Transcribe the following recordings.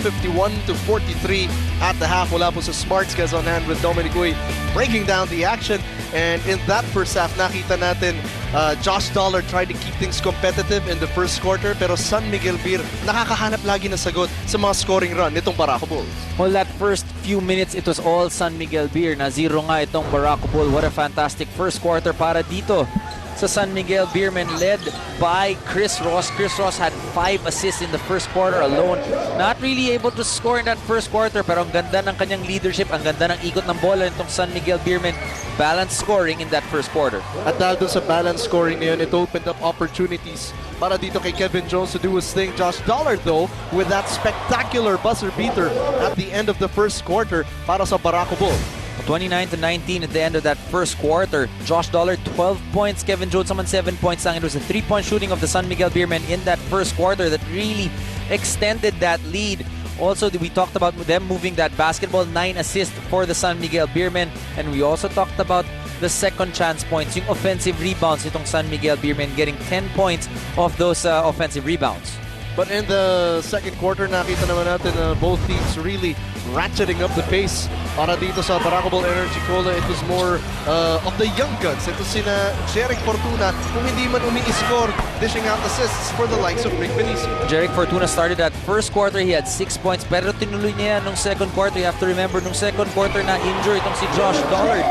51-43 at the half. Wala po sa Smarts, guys on hand with Dominic Uy breaking down the action. And in that first half, nakita natin Josh Dollar tried to keep things competitive in the first quarter, pero San Miguel Beer nakakahanap lagi ng sagot sa mga scoring run nitong Barako Bulls. Well, that first few minutes, it was all San Miguel Beer. Na zero nga itong Barako Bull. What a fantastic first quarter para dito sa San Miguel Beermen, led by Chris Ross. Chris Ross had 5 assists in the first quarter alone. Not really able to score in that first quarter, pero ang ganda ng kanyang leadership, ang ganda ng ikot ng bola nitong San Miguel Beermen. Balanced scoring in that first quarter. At dahil dun sa balanced scoring na yun, it opened up opportunities para dito kay Kevin Jones to do his thing. Josh Dollar, though, with that spectacular buzzer beater at the end of the first quarter para sa Barako Bull. 29-19 at the end of that first quarter. Josh Dollar, 12 points. Kevin Jones naman 7 points lang. It was a 3-point shooting of the San Miguel Beermen in that first quarter that really extended that lead. Also, we talked about them moving that basketball. 9 assists for the San Miguel Beermen. And we also talked about the second chance points, yung offensive rebounds itong San Miguel Beermen, getting 10 points of those offensive rebounds. But in the second quarter, nakita naman natin both teams really ratcheting up the pace. Para dito sa Barako Bull Energy Cola, it was more of the young guns. Ito sina Jeric Fortuna, kung hindi man umi-score, dishing out assists for the likes of Rick Benicio. Jeric Fortuna started that first quarter, he had 6 points, pero tinuloy niya nung second quarter. You have to remember, nung second quarter na injured itong si Josh Dollard.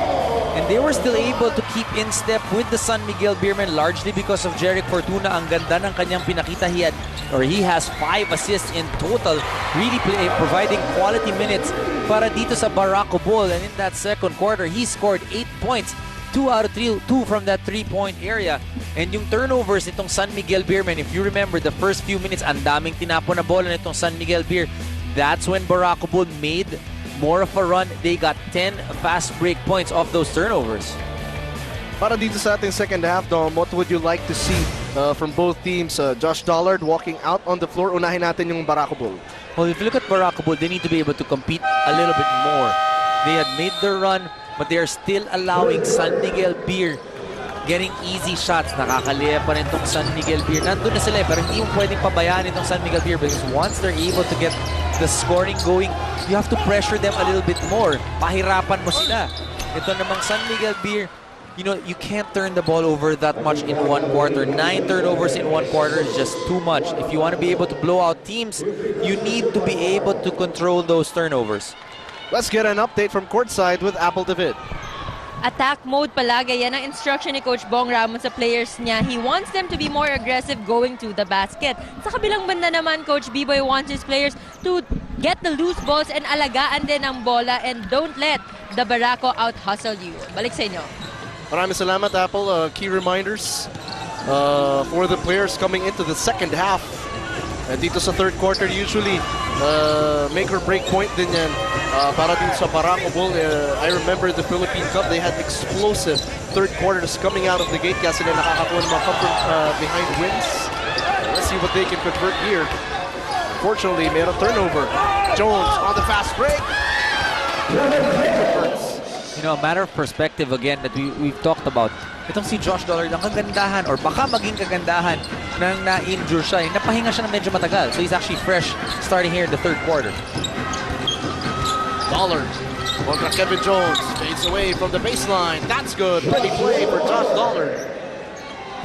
And they were still able to keep in step with the San Miguel Beermen, largely because of Jeric Fortuna. Ang ganda ng kanyang pinakita. He has 5 assists in total, really providing quality minutes para dito sa Barako Bull. And in that second quarter, he scored 8 points, 2 out of 3, 2 from that 3-point area. And yung turnovers nitong San Miguel Beermen, if you remember the first few minutes, ang daming tinapon na bola nitong San Miguel Beer. That's when Barako Bull made more of a run. They got 10 fast break points off those turnovers. Para dito sa ating second half, Dom, what would you like to see from both teams? Josh Dollard walking out on the floor. Unahin natin yung Barako Bull. Well, if you look at Barako Bull, they need to be able to compete a little bit more. They had made their run, but they are still allowing San Miguel Beer getting easy shots. Nakakaliya pa rin itong San Miguel Beer. Nandun na sila pero hindi mo pwedeng pabayaan itong San Miguel Beer because once they're able to get the scoring going, you have to pressure them a little bit more. Pahirapan mo sila. Ito namang San Miguel Beer, you know, you can't turn the ball over that much in one quarter. 9 turnovers in one quarter is just too much. If you want to be able to blow out teams, you need to be able to control those turnovers. Let's get an update from courtside with Apple David. Attack mode palagi. Yan ang instruction ni Coach Bong Ramon sa players niya. He wants them to be more aggressive going to the basket. Sa kabilang banda naman, Coach B-Boy wants his players to get the loose balls and alagaan din ang bola and don't let the Barako out-hustle you. Balik sa inyo. Maraming salamat, Apple. Key reminders for the players coming into the second half. Dito sa third quarter, usually make or break point din yan para din sa Barako Bull. I remember the Philippine Cup, they had explosive third quarters coming out of the gate kaya sila nakakakuha ng mga behind wins. Let's see what they can convert here. Fortunately, may turnover. Jones on the fast break. You know, a matter of perspective again that we've talked about. Itong si Josh Dollard, ang kagandahan or baka maging kagandahan nang na-injure siya. Napahinga siya ng medyo matagal. So he's actually fresh starting here in the third quarter. Dollard contra Kevin Jones. Fades away from the baseline. That's good. Pretty play for Josh Dollard.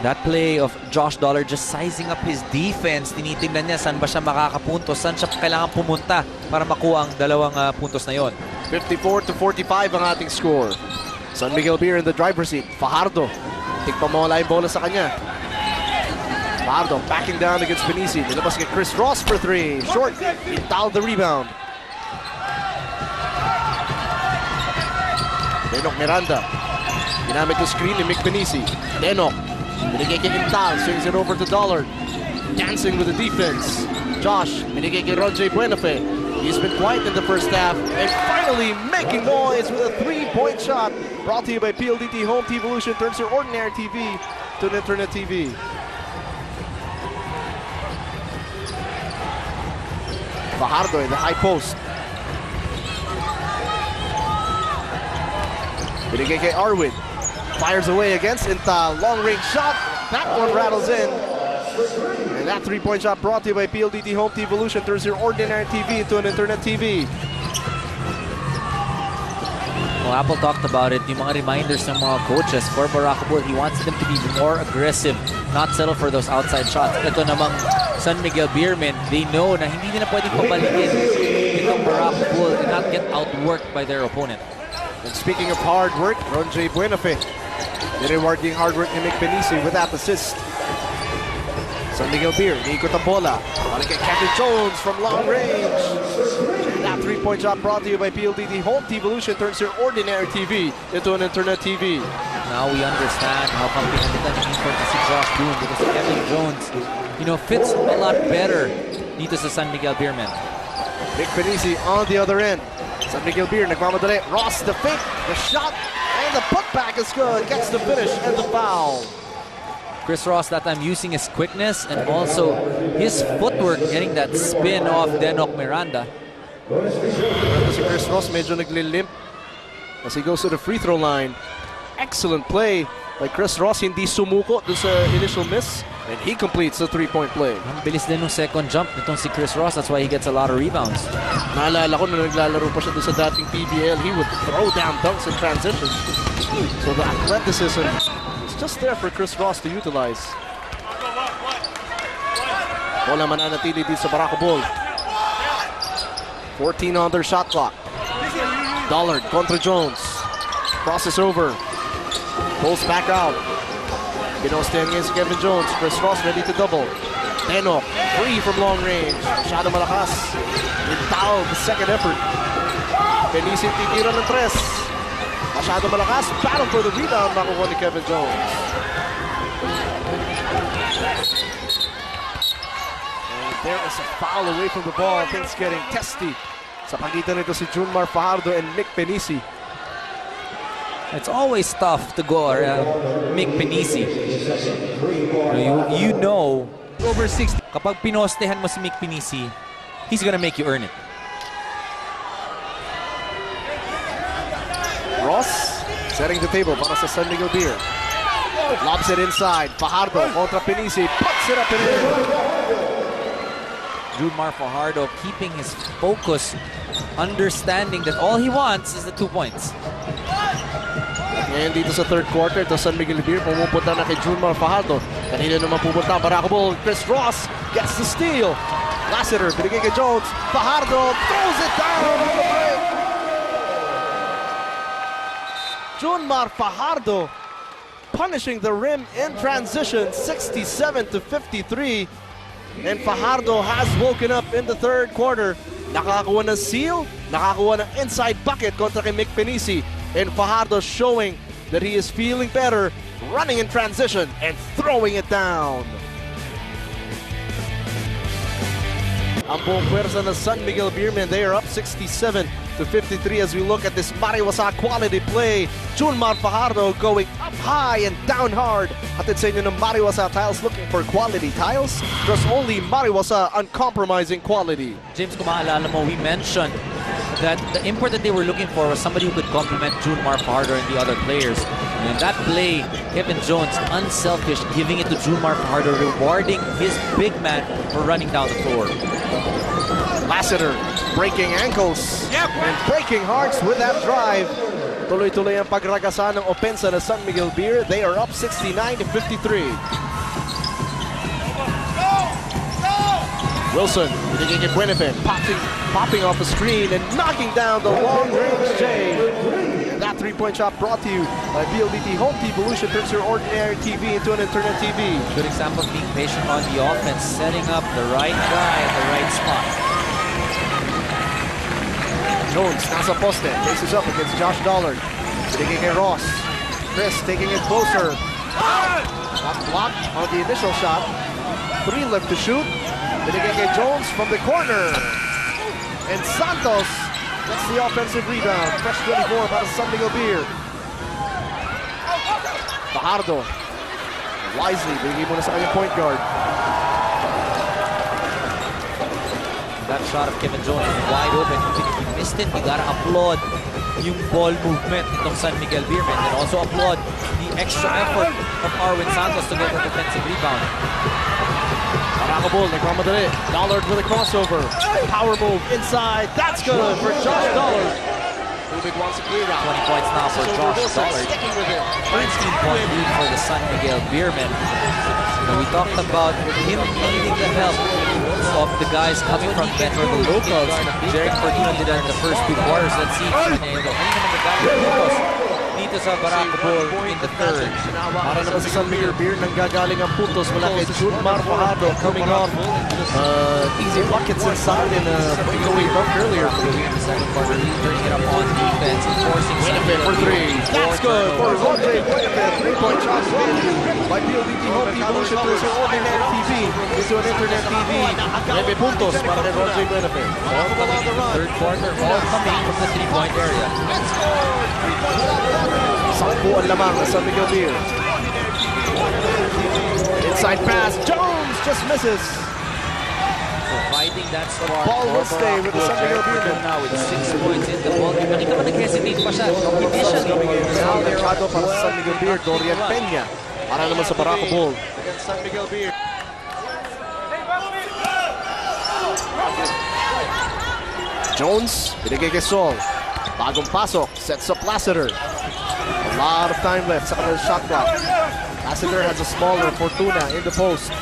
That play of Josh Dollard just sizing up his defense. Tinitingnan niya saan ba siya makakapuntos, saan siya kailangan pumunta para makuha ang dalawang puntos na yon. 54-45 ang ating score. San Miguel Beer in the driver's seat. Fajardo. Tigpamawala yung bola sa kanya. Fajardo backing down against Benicio. Nilabas kay Chris Ross for 3. Short. Intal the rebound. Denok Miranda. Ginamit yung screen ni Mick Benicio. Denok. Binigay kay Intal. Swings it over to Dollard. Dancing with the defense. Josh. Binigay kay Ronjay Buenafe. He's been quiet in the first half and finally making noise with a 3-point shot. Brought to you by PLDT Home T-Evolution. Turns your ordinary TV to an internet TV. Fajardo in the high post. Binigay kay Arwin. Fires away against Intal. Long range shot. That one rattles in. And That three-point shot brought to you by PLDT Home TV Evolution turns your ordinary TV into an internet TV. Well, Apple talked about it, yung mga reminders ng mga coaches for Barako. He wants them to be more aggressive, not settle for those outside shots. Ito namang San Miguel Beermen, they know na hindi nila pwedeng pabalikin itong Barako and not get outworked by their opponent. And speaking of hard work, Ron J. Buenafe, rewarding hard work ni Mick Penisi with that assist. San Miguel Beer, niikot ang bola. Balik kay Kevin Jones from long range. That three-point shot brought to you by PLDT Home TV Evolution turns your ordinary TV into an internet TV. Now we understand how come pinalitan ng import si Josh Boone because Kevin Jones, fits a lot better dito sa San Miguel Beermen. Mick Penisi on the other end. San Miguel Beer, nagmamadali. Ross, the fake, the shot, and the putback is good. Gets the finish and the foul. Chris Ross that time using his quickness and also his footwork getting that spin off Denok Miranda. Si Chris Ross medyo naglilimp as he goes to the free throw line. Excellent play by Chris Ross, hindi sumuko dun sa initial miss and he completes the three-point play. Ang bilis din ng second jump nitong si Chris Ross, that's why he gets a lot of rebounds. Naalala ko na naglalaro pa siya dun sa dating PBL, he would throw down dunks in transition. So the athleticism is just there for Chris Ross to utilize. Bola mananatili dito sa Barako Bull. 14 on their shot clock. Dollard contra Jones. Crosses over. Pulls back out. Binostean ngayon si Kevin Jones. Chris Ross ready to double. Denok, free from long range. Masyado malakas. Intao, the second effort. Penisi titira ng tres. Masyado malakas. Battle for the rebound. Makukuha ni Kevin Jones. And there is a foul away from the ball. Things getting testy. Sa pagitan nito si Junmar Fajardo and Mick Penisi. It's always tough to go around Mick Penisi. You know, over 60, kapag pinostehan mo si Mick Penisi, he's gonna make you earn it. Ross setting the table para sa San Miguel Beer. Lobs it inside. Fajardo contra Penisi. Puts it up and in. Junmar Fajardo keeping his focus, understanding that all he wants is the 2 points. Ngayon dito sa third quarter, ito San Miguel Beer, pumupunta na kay Junmar Fajardo. Kanina naman pupunta, Barako Bull. Chris Ross gets the steal. Lassiter, binigay kay Jones. Fajardo throws it down on the break. Junmar Fajardo punishing the rim in transition, 67-53. And Fajardo has woken up in the third quarter. Nakakuha ng seal, nakakuha ng inside bucket kontra kay Mick Penisi. And Fajardo showing that he is feeling better, running in transition and throwing it down. Ang buong pwersa ng San Miguel Beermen, they are up 67-53 as we look at this Mariwasa quality play. Junmar Fajardo going up high and down hard. Hatid sa inyo ng Mariwasa Tiles, looking for quality tiles. Trust only Mariwasa, uncompromising quality. James, kung maalala mo, we mentioned that the import that they were looking for was somebody who could complement Junmar Fajardo and the other players. And in that play, Kevin Jones, unselfish, giving it to Junmar Fajardo, rewarding his big man for running down the floor. Lassiter breaking ankles and breaking hearts with that drive. Tuloy-tuloy ang pagragasa ng opensa ng San Miguel Beer. They are up 69-53. Wilson, binigay kay Buenafe, popping off the screen and knocking down the long-range J. That three-point shot brought to you by PLDT Home TV Evolution turns your ordinary TV into an internet TV. Good example of being patient on the offense, setting up the right guy at the right spot. Jones, nasa poste, faces up against Josh Dollard. Binigay kay Ross. Chris taking it closer. Not blocked on the initial shot. 3 left to shoot. Binigay kay Jones from the corner. And Santos gets the offensive rebound. Fresh 24 para San Miguel Beer. Fajardo. Wisely, binigay mo na sa kanyang point guard. That shot of Kevin Jones is wide open. Even if you missed it, you gotta applaud yung ball movement nitong San Miguel Beermen and also applaud the extra effort of Arwin Santos to get the defensive rebound. Barako Bull, nagmamadali. Dollard with a crossover. Power move inside. That's good for Josh Dollard. Rubik wants a clear out. 20 points now for Josh Dollard. Sticking with it. 13-point lead for the San Miguel Beermen. We talked about him needing the help of the guys coming from Metro, the locals. Jeric Fortuna did that in the first 2 quarters. Let's see if dito sa Barako Bull in the third. Para naman sa San Miguel Beer, nanggagaling ang puntos mula kay Junmar Fajardo coming off easy buckets inside and breakaway dunk earlier. Second quarter, he's turning it up on defense and forcing Buenafe for 3. That's good for Rodre Buenafe. 3-point shot by PLDT Home Evolution to his ordinary TV into an internet TV. 9 puntos para kay Rodre Buenafe. Third quarter, all coming from the 3-point area. Sampu ang lamang ng San Miguel Beer. Inside pass, Jones just misses. Providing that spot. Ball will stay with the San Miguel Beer now with 6 points in the ball. Nakita mo nag-hesitate pa siya. Initially, Mercado para sa San Miguel Beer, Dorian Peña. Para naman sa Barako Bull. Against San Miguel Beer. Jones, binigay kay Sol. Bagong pasok, sets up Lassiter. A lot of time left sa kanilang shot clock. Lassiter has a smaller Fortuna in the post.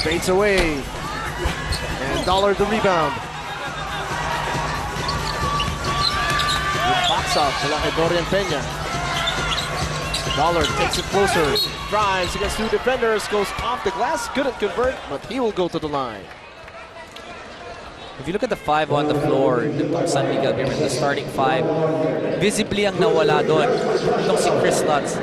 Fades away. And Dollard the rebound. Box out mula kay Dorian Peña. Dollard takes it closer. Drives against 2 defenders. Goes off the glass. Couldn't convert, but he will go to the line. If you look at the 5 on the floor, the San Miguel Beermen, the starting 5, visibly ang nawala doon. Itong si Chris Lutz.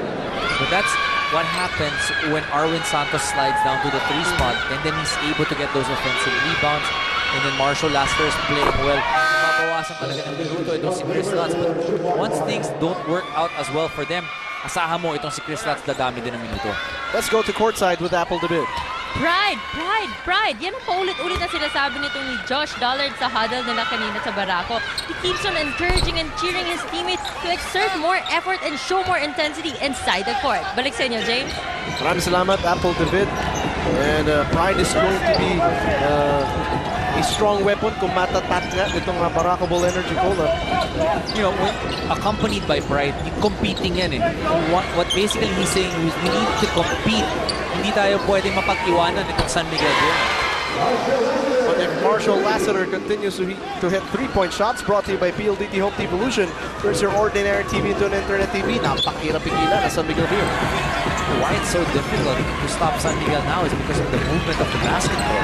But that's what happens when Arwin Santos slides down to the 3 spot and then he's able to get those offensive rebounds. And then Marshall Laster is playing well. Mabawasan talaga ng minuto itong si Chris Lutz. But once things don't work out as well for them, asahan mo itong si Chris Lutz dadami din ng minuto. Let's go to courtside with Apple DeVid. Pride, pride, pride. Yan ang paulit-ulit na sinasabi nitong ni Josh Dollard sa huddle nila kanina sa Barako. He keeps on encouraging and cheering his teammates to exert more effort and show more intensity inside the court. Balik sa inyo, James. Maraming salamat, Apple DeVid. And pride is going to be a strong weapon kung matatat nga itong Barako Bull Energy Cola. You know, accompanied by pride, competing yan eh. What basically he's saying is we need to compete. Hindi tayo pwedeng mapag-iwanan itong San Miguel Beermen. But if Marshall Lassiter continues to hit 3-point shots, brought to you by PLDT Home Evolution, there's your ordinary TV into an internet TV. Napakirap pigilan na San Miguel Beer. Why it's so difficult to stop San Miguel now is because of the movement of the basketball.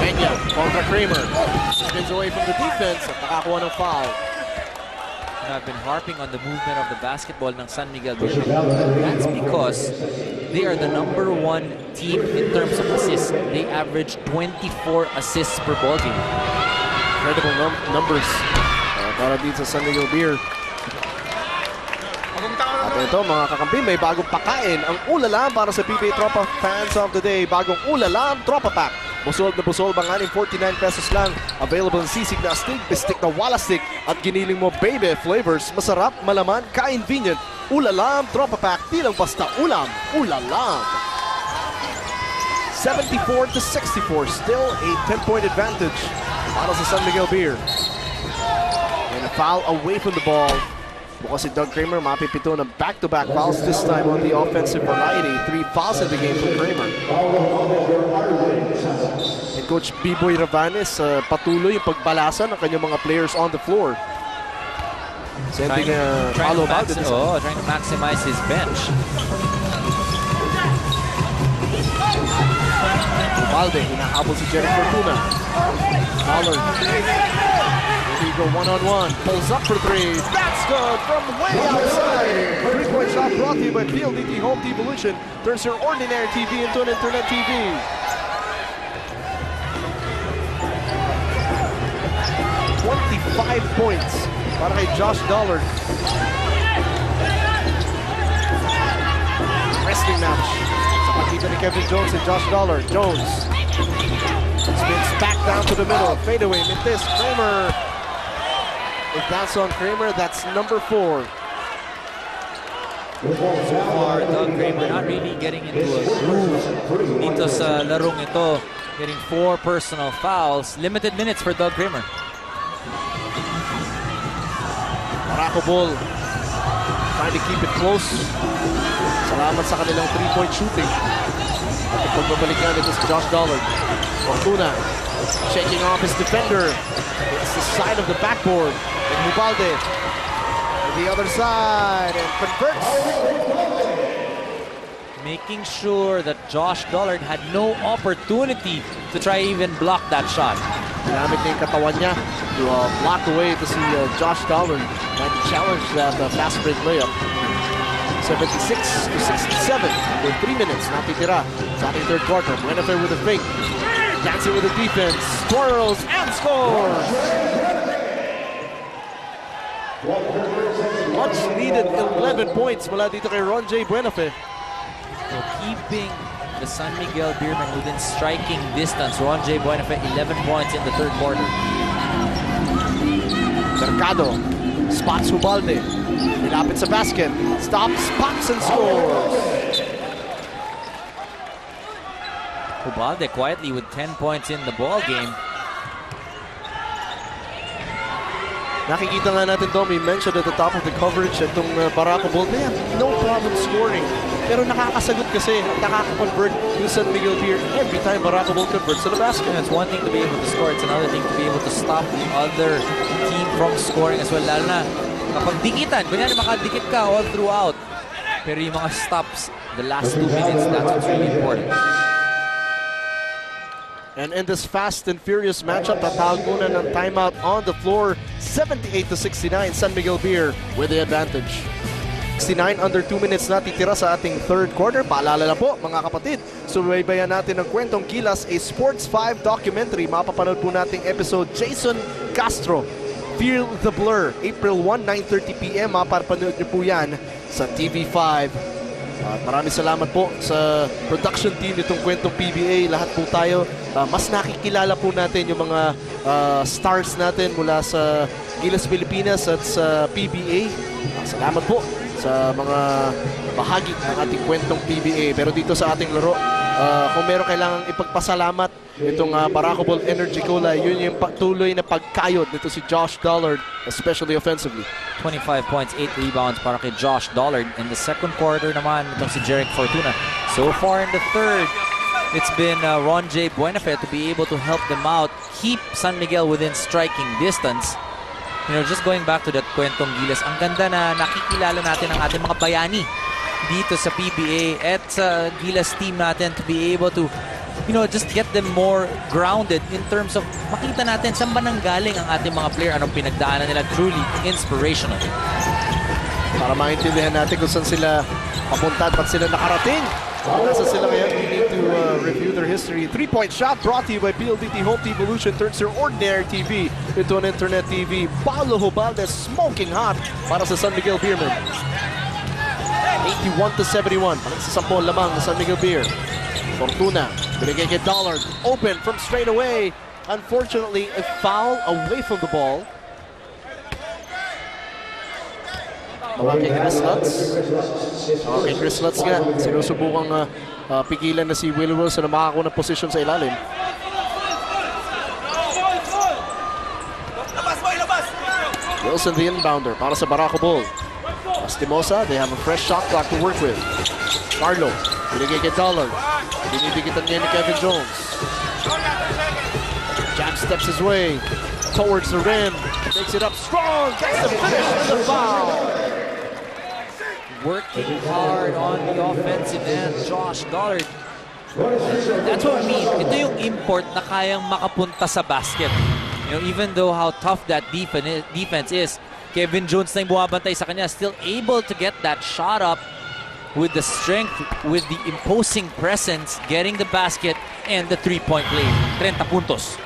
Peña kontra Kramer. Spins away from the defense at nakakuha ng foul. And I've been harping on the movement of the basketball ng San Miguel Beermen. That's because they are the #1 team in terms of assists. They average 24 assists per ball game. Incredible numbers para dito sa San Miguel Beer. At ito mga kakampi, may bagong pakain. Ang ulalam para sa PBA Tropa fans of the day. Bagong ulalam Tropa Pack. Busol na busol, banganin 49 pesos lang. Available in sisig na astig, bistik na wala stick at giniling mo baby flavors. Masarap, malaman, ka-invenient. Ulalam Tropa Pack, di lang basta ulam. Ulalam. 74-64, still a 10-point advantage para sa San Miguel Beer. And a foul away from the ball. Bukas si Doug Kramer, mapipito ng back-to-back fouls this time on the offensive variety. 3 fouls in the game for Kramer. And Coach B-Boy Ravanes, patuloy yung pagbalasa ng kanyang mga players on the floor. Sending a follow back. Trying to maximize his bench. Ubalde, hinahabol si Jeric Fortuna. Dollard. Here we go one-on-one. Pulls up for 3. That's good from way outside. 3-point shot brought to you by PLDT Home Evolution. Turns your ordinary TV into an internet TV. #25 points para kay Josh Dollard. Wrestling match sa pagitan ni Kevin Jones and Josh Dollard. Jones spins back down to the middle. Fade away. Mintis. Kramer. If that's on Kramer, that's number 4. So far, Doug Kramer not really getting into a groove dito sa larong ito. Getting 4 personal fouls. Limited minutes for Doug Kramer. Barako ball. Trying to keep it close. Salamat sa kanilang 3-point shooting. At pagbabalik nga nito si Josh Dollard. Fortuna shaking off his defender. It's the side of the backboard. And Mubalde to the other side and converts. Making sure that Josh Dollard had no opportunity to try even block that shot. Ginamit niya yung katawan niya to block away to see Josh Dollard trying to challenge that fast break layup. 76-67 with 3 minutes natitira sa ating third quarter. Buenafe with a fake. Dancing with the defense. Twirls and scores! Much needed 11 points mula dito kay Ron J. Buenafe. So keeping the San Miguel Beermen within striking distance. Ron J. Buenafe, 11 points in the third quarter. Mercado spots Ubalde. Nilapit sa basket. Stops, pops, and scores. Ubalde quietly with 10 points in the ball game. Nakikita nga natin, Dom, we mentioned at the top of the coverage itong Barako ball. They have no problem scoring. Pero nakakasagot kasi, nakaka-convert yung San Miguel Pier every time Barako ball converts to the basket. And it's one thing to be able to score, it's another thing to be able to stop the other team from scoring as well. Lalo na kapag dikitan, kunyari makadikit ka all throughout. Pero yung mga stops, the last 2 minutes, that's what's really important. And in this fast and furious matchup, tatawag muna ng timeout on the floor. 78-69, San Miguel Beer with the advantage. 69 under 2 minutes natitira sa ating third quarter. Paalala lang po mga kapatid, subaybayan natin ang Kwentong Gilas, a Sports 5 documentary. Mapapanood po nating episode Jason Castro, Feel the Blur, April 1, 9:30 p.m. Mapapanood niyo po yan sa TV5. At maraming salamat po sa production team nitong Kwentong PBA. Lahat po tayo, mas nakikilala po natin yung mga stars natin mula sa Gilas Pilipinas at sa PBA. Salamat po sa mga bahagi ng ating Kwentong PBA. Pero dito sa ating laro, kung meron kailangang ipagpasalamat itong Barako Ball Energy Cola, yun yung patuloy na pagkayod nito si Josh Dollard, especially offensively. 25 points, 8 rebounds para kay Josh Dollard. In the second quarter naman, itong si Jeric Fortuna. So far in the third, it's been Ron J. Buenafe to be able to help them out, keep San Miguel within striking distance. You know, just going back to that Kwentong Gilas, ang ganda na nakikilala natin ang ating mga bayani dito sa PBA at sa Gilas team natin to be able to, you know, just get them more grounded in terms of makita natin saan ba nanggaling ang ating mga player, anong pinagdaanan nila. Truly inspirational. Para maintindihan natin kung saan sila papunta at ba't sila nakarating. Nasa sila ngayon, we need to review their history. 3-point shot brought to you by PLDT Home Evolution, turns your ordinary TV into an internet TV. Paulo Ubalde smoking hot para sa San Miguel Beermen. 81-71. Balik sa 10 lamang ng San Miguel Beer. Fortuna, binigay kay Dollard. Open from straight away. Unfortunately, a foul away from the ball. Tawag kay Chris Lutz. Tawag kay Chris Lutz nga. Sinusubukang pigilan na si Will Wilson na makakuha ng position sa ilalim. Wilson the inbounder para sa Barako Bull. Astimosa, they have a fresh shot clock to work with. Carlo, binigay kay Dollard. Dinidikitan niya ni Kevin Jones. Jab steps his way towards the rim. Makes it up strong. Gets the finish and the foul. Working hard on the offensive end, Josh Dollard. That's what we mean. Ito yung import na kayang makapunta sa basket. You know, even though how tough that defense is, Kevin Jones na yung bumabantay sa kanya, still able to get that shot up with the strength, with the imposing presence, getting the basket, and the three-point play. 30 puntos.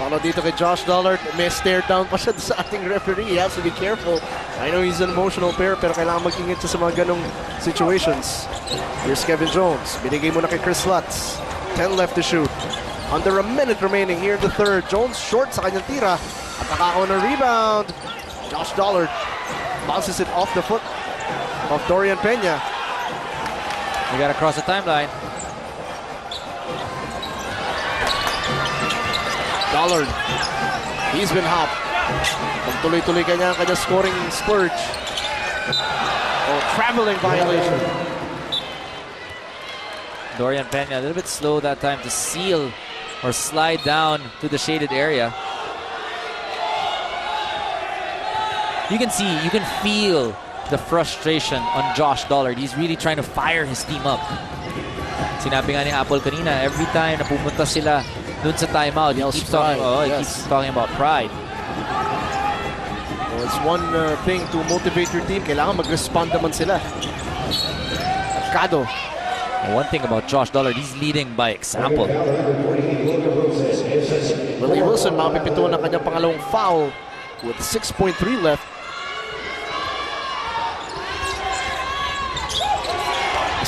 Follow dito kay Josh Dollard. May stare down pa siya sa ating referee. He has to be careful. I know he's an emotional player, pero kailangan mag-ingat siya sa mga ganong situations. Here's Kevin Jones. Binigay muna kay Chris Lutz. 10 left to shoot. Under a minute remaining here in the third. Jones short sa kanyang tira. At nakakaw ng rebound. Josh Dollard bounces it off the foot of Dorian Peña. We got to cross the timeline. Dollard. He's been hot. Pagtuloy-tuloy kanya ang kanya scoring splurge. Oh, traveling violation. Dorian Peña a little bit slow that time to seal or slide down to the shaded area. You can see, you can feel the frustration on Josh Dollard. He's really trying to fire his team up. Sinabi nga ni Apple kanina, every time na pumunta sila dun sa timeout, he keeps talking about pride. Well, it's one thing to motivate your team. Kailangan mag-respond naman sila. Mercado. One thing about Josh Dollard, he's leading by example. Willie Wilson makapipito ng kanyang pangalawang foul with 6.3 left.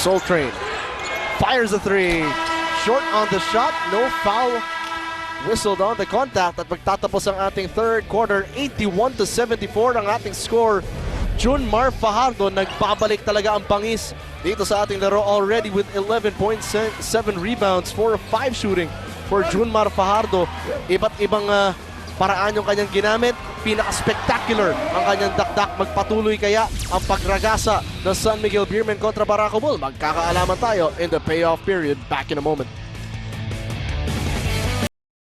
Soul Train fires a three. Short on the shot, no foul. Whistled on the contact at magtatapos ang ating third quarter. 81-74 ang ating score. Junmar Fajardo nagbabalik talaga ang pangis dito sa ating laro already with 11.7 rebounds, 4 of 5 shooting for Junmar Fajardo. Iba't ibang paraan yung kanyang ginamit. Pinaka-spectacular ang kanyang dakdak. Magpatuloy kaya ang pagragasa ng San Miguel Beermen kontra Barako Bull. Magkakaalaman tayo in the payoff period. Back in a moment.